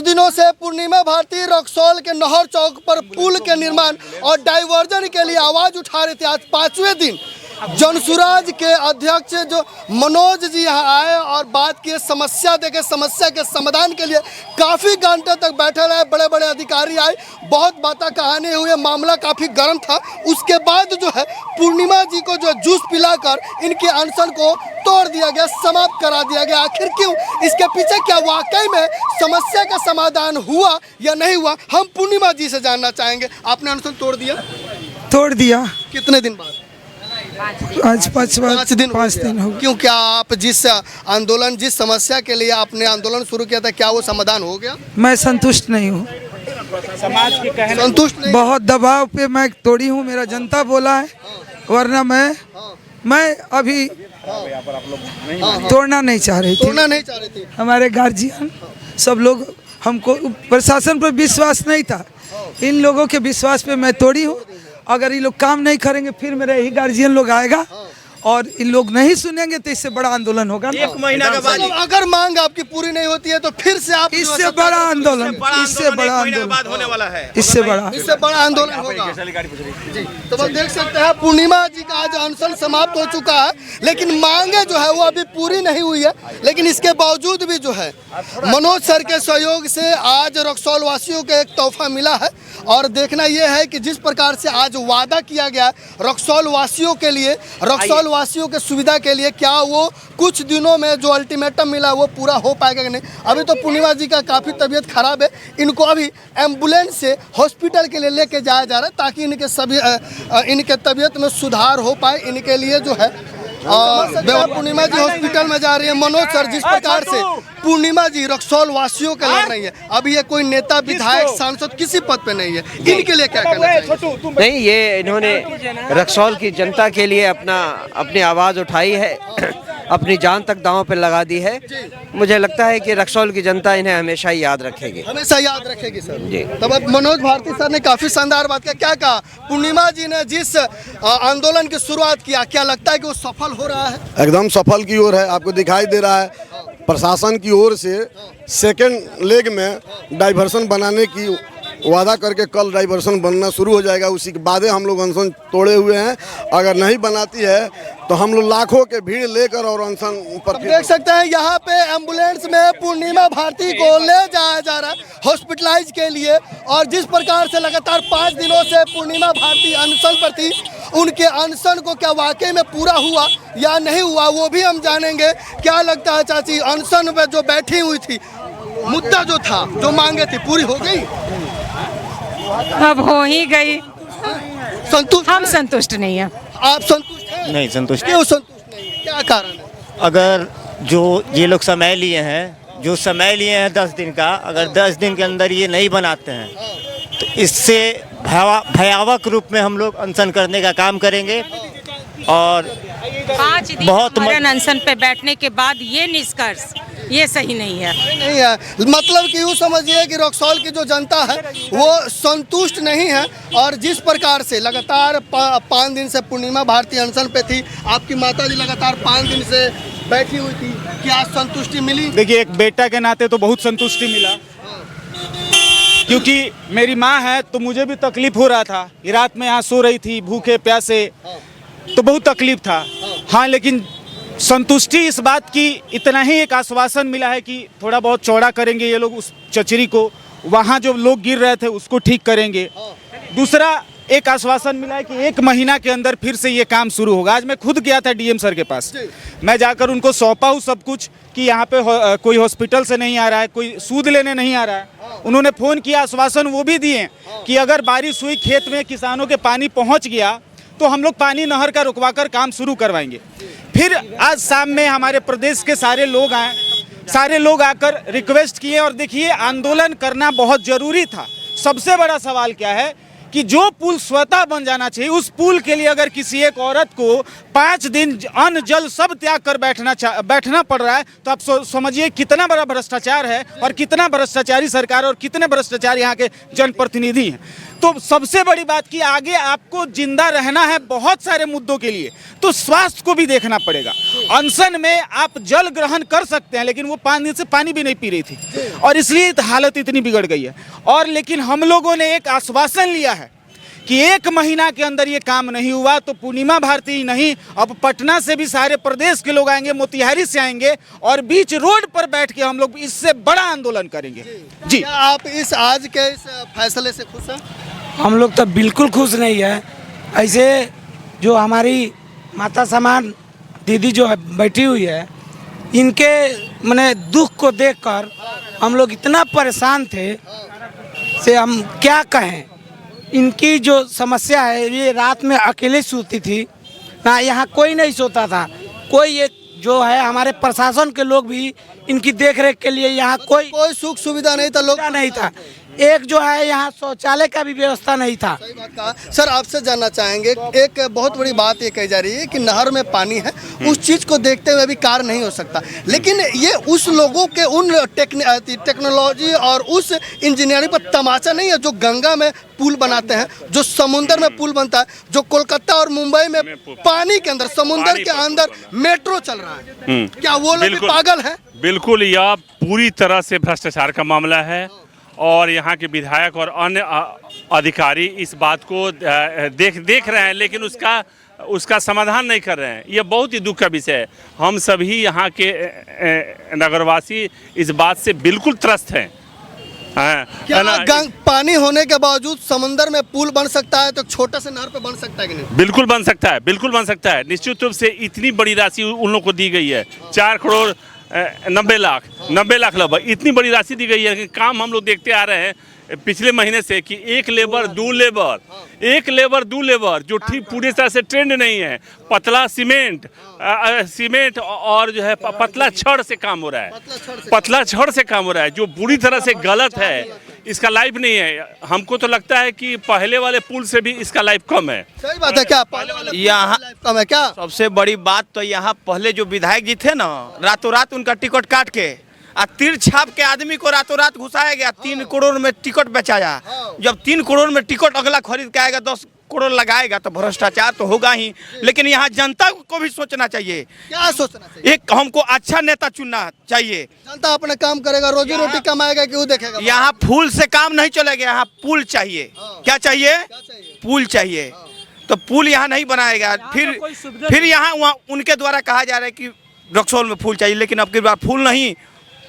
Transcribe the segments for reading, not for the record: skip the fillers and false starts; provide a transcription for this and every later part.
दिनों से पूर्णिमा भारती रक्सौल के नहर चौक पर पुल के निर्माण और डाइवर्जन के लिए आवाज उठा रहे थे। आज 5वें दिन जनसुराज के अध्यक्ष जो मनोज जी यहाँ आए और बात की, समस्या देखे, समस्या के समाधान के लिए काफ़ी घंटे तक बैठे रहे। बड़े बड़े अधिकारी आए, बहुत बातें कहानी हुई, मामला काफ़ी गर्म था। उसके बाद जो है पूर्णिमा जी को जो जूस पिलाकर इनके अनशन को तोड़ दिया गया, समाप्त करा दिया गया। आखिर क्यों? इसके पीछे क्या वाकई में समस्या का समाधान हुआ या नहीं हुआ, हम पूर्णिमा जी से जानना चाहेंगे। आपने अनशन तोड़ दिया? तोड़ दिया। कितने दिन बाद? आज 5 दिन हो गए। क्यों, क्या आप जिस आंदोलन, जिस समस्या के लिए आपने आंदोलन शुरू किया था, क्या वो समाधान हो गया? मैं संतुष्ट नहीं हूँ। समाज के कहने संतुष्ट नहीं? बहुत दबाव पे मैं तोड़ी हूँ, मेरा जनता बोला है, वरना मैं अभी तोड़ना नहीं चाह रही थी। तोड़ना नहीं चाह रहे थे। हमारे गार्जियन सब लोग, हमको प्रशासन पर विश्वास नहीं था, इन लोगों के विश्वास पे मैं तोड़ी हूँ। अगर ये लोग काम नहीं करेंगे फिर मेरा यही गार्जियन लोग आएगा और इन लोग नहीं सुनेंगे तो इससे बड़ा आंदोलन होगा। 1 महीना के बाद अगर मांग आपकी पूरी नहीं होती है तो फिर से आप इससे बड़ा आंदोलन, इससे बड़ा बाद होने वाला है। इससे बड़ा आंदोलन होगा। जी, तो बस देख सकते हैं पूर्णिमा जी का आज अनशन समाप्त हो चुका है, लेकिन मांगे जो है वो अभी पूरी नहीं हुई है। लेकिन इसके बावजूद भी जो है मनोज सर के सहयोग से आज रक्सौल वासियों को एक तोहफा मिला है। और देखना यह है कि जिस प्रकार से आज वादा किया गया रक्सौल वासियों के लिए, रक्सौल वासियों के सुविधा के लिए, क्या वो कुछ दिनों में जो अल्टीमेटम मिला वो पूरा हो पाएगा कि नहीं। अभी तो पूर्णिमा जी का काफ़ी तबीयत खराब है, इनको अभी एम्बुलेंस से हॉस्पिटल के लिए लेके जाया जा रहा है ताकि इनके तबीयत में सुधार हो पाए। इनके लिए जो है पूर्णिमा जी हॉस्पिटल में जा रही है। मनोज सर, जिस प्रकार से पूर्णिमा जी रक्सौल वासियों के लड़ रही है, अभी ये कोई नेता, विधायक, सांसद किसी पद पे नहीं है, इनके लिए क्या कहना चाहिए? नहीं, ये इन्होंने रक्सौल की जनता के लिए अपनी आवाज़ उठाई है, अपनी जान तक दांव पे लगा दी है। मुझे लगता है कि रक्सौल की जनता इन्हें हमेशा ही याद रखेगी, हमेशा याद रखेगी सर जी। तब अब मनोज भारती सर ने काफी शानदार बात किया। क्या कहा पूर्णिमा जी ने जिस आंदोलन की शुरुआत किया, क्या लगता है कि वो सफल हो रहा है? एकदम सफल की ओर है। आपको दिखाई दे रहा है प्रशासन की ओर से सेकेंड लेग में डाइवर्सन बनाने की वादा करके कल डाइवर्सन बनना शुरू हो जाएगा। उसी के बाद हम लोग अनशन तोड़े हुए हैं। अगर नहीं बनाती है तो हम लोग लाखों के भीड़ लेकर और अनशन पर देख सकते हैं यहाँ पे एम्बुलेंस में पूर्णिमा भारती को ले जाया जा रहा है हॉस्पिटलाइज के लिए। और जिस प्रकार से लगातार 5 दिनों से पूर्णिमा भारती अनशन पर थी, उनके अनशन को क्या वाकई में पूरा हुआ या नहीं हुआ वो भी हम जानेंगे। क्या लगता है चाची, अनशन में जो बैठी हुई थी, मुद्दा जो था, जो मांगे थी, पूरी हो गई? अब हो ही गई। संतुष्ट? हम संतुष्ट नहीं है। आप संतुष्ट हैं? नहीं संतुष्ट। क्यों संतुष्ट नहीं? क्या कारण है? अगर जो ये लोग समय लिए हैं, जो समय लिए हैं 10 दिन का, अगर 10 दिन के अंदर ये नहीं बनाते हैं तो इससे भयावह रूप में हम लोग अनशन करने का काम करेंगे। और 5 दिन बहुत हमारे अनशन पे बैठने के बाद ये निष्कर्ष, ये सही नहीं है। नहीं है, मतलब कि यूँ समझिए कि रक्सौल की जो जनता है वो संतुष्ट नहीं है। और जिस प्रकार से लगातार 5 दिन से पूर्णिमा भारती अनशन पे थी, आपकी माता जी लगातार 5 दिन से बैठी हुई थी, क्या संतुष्टि मिली? देखिए, एक बेटा के नाते तो बहुत संतुष्टि मिला, क्योंकि मेरी माँ है तो मुझे भी तकलीफ हो रहा था। रात में यहाँ सो रही थी भूखे प्यासे, तो बहुत तकलीफ था। हाँ, लेकिन संतुष्टि इस बात की, इतना ही एक आश्वासन मिला है कि थोड़ा बहुत चौड़ा करेंगे ये लोग उस चचरी को, वहाँ जो लोग गिर रहे थे उसको ठीक करेंगे। दूसरा एक आश्वासन मिला है कि 1 महीना के अंदर फिर से ये काम शुरू होगा। आज मैं खुद गया था डीएम सर के पास, मैं जाकर उनको सौंपा हूँ सब कुछ कि यहाँ पे कोई हॉस्पिटल से नहीं आ रहा है, कोई सूद लेने नहीं आ रहा है। उन्होंने फ़ोन किया, आश्वासन वो भी दिए कि अगर बारिश हुई, खेत में किसानों के पानी पहुँच गया तो हम लोग पानी नहर का रुकवाकर काम शुरू करवाएंगे। फिर आज शाम में हमारे प्रदेश के सारे लोग आए, सारे लोग आकर रिक्वेस्ट किए। और देखिए, आंदोलन करना बहुत ज़रूरी था। सबसे बड़ा सवाल क्या है कि जो पुल स्वतः बन जाना चाहिए, उस पुल के लिए अगर किसी एक औरत को 5 दिन अन्न जल सब त्याग कर बैठना पड़ रहा है, तो आप समझिए कितना बड़ा भ्रष्टाचार है और कितना भ्रष्टाचारी सरकार और कितने भ्रष्टाचार यहाँ के जनप्रतिनिधि हैं। तो सबसे बड़ी बात कि आगे आपको जिंदा रहना है बहुत सारे मुद्दों के लिए, तो स्वास्थ्य को भी देखना पड़ेगा। अनशन में आप जल ग्रहण कर सकते हैं, लेकिन वो पानी से पानी भी नहीं पी रही थी, और इसलिए हालत इतनी बिगड़ गई है। और लेकिन हम लोगों ने एक आश्वासन लिया है कि 1 महीना के अंदर ये काम नहीं हुआ तो पूर्णिमा भारती ही नहीं, अब पटना से भी सारे प्रदेश के लोग आएंगे, मोतिहारी से आएंगे, और बीच रोड पर बैठ के हम लोग इससे बड़ा आंदोलन करेंगे। जी, क्या आप इस आज के इस फैसले से खुश हैं? हम लोग तो बिल्कुल खुश नहीं है। ऐसे जो हमारी माता समान दीदी जो है बैठी हुई है, इनके माने दुख को देखकर हम लोग इतना परेशान थे से हम क्या कहें। इनकी जो समस्या है, ये रात में अकेले सोती थी ना, यहाँ कोई नहीं सोता था। कोई एक जो है हमारे प्रशासन के लोग भी इनकी देखरेख के लिए यहाँ कोई सुख सुविधा नहीं था, लोग नहीं था। एक जो है यहाँ शौचालय का भी व्यवस्था नहीं था। सही बात कहा। सर, आपसे जानना चाहेंगे, एक बहुत बड़ी बात ये कही जा रही है कि नहर में पानी है, उस चीज़ को देखते हुए भी कार्य नहीं हो सकता, लेकिन ये उस लोगों के उन टेक्नोलॉजी और उस इंजीनियरिंग पर तमाचा नहीं है जो गंगा में पुल बनाते हैं, जो समुद्र में पुल बनता है, जो कोलकाता और मुंबई में पानी के अंदर, समुद्र के अंदर मेट्रो चल रहा है। क्या वो लोग भी पागल हैं? बिल्कुल, यह पूरी तरह से भ्रष्टाचार का मामला है, और यहाँ के विधायक और अन्य अधिकारी इस बात को देख रहे हैं, लेकिन उसका समाधान नहीं कर रहे हैं। यह बहुत ही दुख का विषय है। हम सभी यहाँ के नगरवासी इस बात से बिल्कुल त्रस्त हैं। क्या पानी होने के बावजूद समुद्र में पुल बन सकता है तो छोटा से नहर पे बन सकता है कि नहीं? बिल्कुल बन सकता है, बिल्कुल बन सकता है। निश्चित रूप से इतनी बड़ी राशि उन लोगों को दी गई है, 4 करोड़ 90 लाख लगभग, इतनी बड़ी राशि दी गई है कि काम हम लोग देखते आ रहे हैं पिछले महीने से कि एक लेबर दो लेबर जो ठीक पूरी तरह से ट्रेंड नहीं है। पतला सीमेंट और जो है पतला छड़ से काम हो रहा है, पतला छड़ से काम हो रहा है, जो बुरी तरह से गलत है। इसका लाइफ नहीं है। हमको तो लगता है कि पहले वाले पुल से भी इसका लाइफ कम है। सही बात है। क्या पहले वाले यहाँ कम है क्या? सबसे बड़ी बात तो यहाँ पहले जो विधायक जी थे ना, रातों रात उनका टिकट काट के तीर छाप के आदमी को रातों रात घुसाया गया, 3 करोड़ में टिकट बेचाया। जब 3 करोड़ में टिकट अगला खरीद के आएगा, 10 करोड़ लगाएगा, तो भ्रष्टाचार तो होगा ही। लेकिन यहाँ जनता को भी सोचना चाहिए। क्या सोचना चाहिए? एक हमको अच्छा नेता चुनना चाहिए। जनता अपना काम करेगा, रोजी रोटी कमाएगा कि वो देखेगा? यहाँ फूल से काम नहीं चलेगा, यहाँ पुल चाहिए। क्या चाहिए? पुल चाहिए। तो पुल यहाँ नहीं बनाएगा, फिर यहाँ उनके द्वारा कहा जा रहा है कि रक्सौल में फूल चाहिए, लेकिन अब की बार फूल नहीं,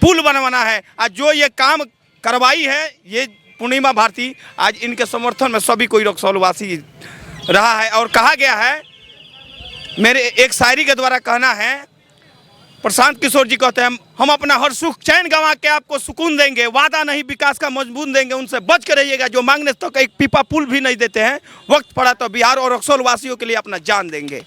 पुल बनवाना है। आज जो ये काम करवाई है ये पूर्णिमा भारती, आज इनके समर्थन में सभी कोई रक्सौल वासी रहा है। और कहा गया है, मेरे एक शायरी के द्वारा कहना है, प्रशांत किशोर जी कहते हैं, हम अपना हर सुख चैन गंवा के आपको सुकून देंगे, वादा नहीं विकास का मजबूत देंगे, उनसे बच के रहिएगा जो मांगने तो एक पीपा पुल भी नहीं देते हैं। वक्त पड़ा तो बिहार और रक्सौल वासियों के लिए अपना जान देंगे।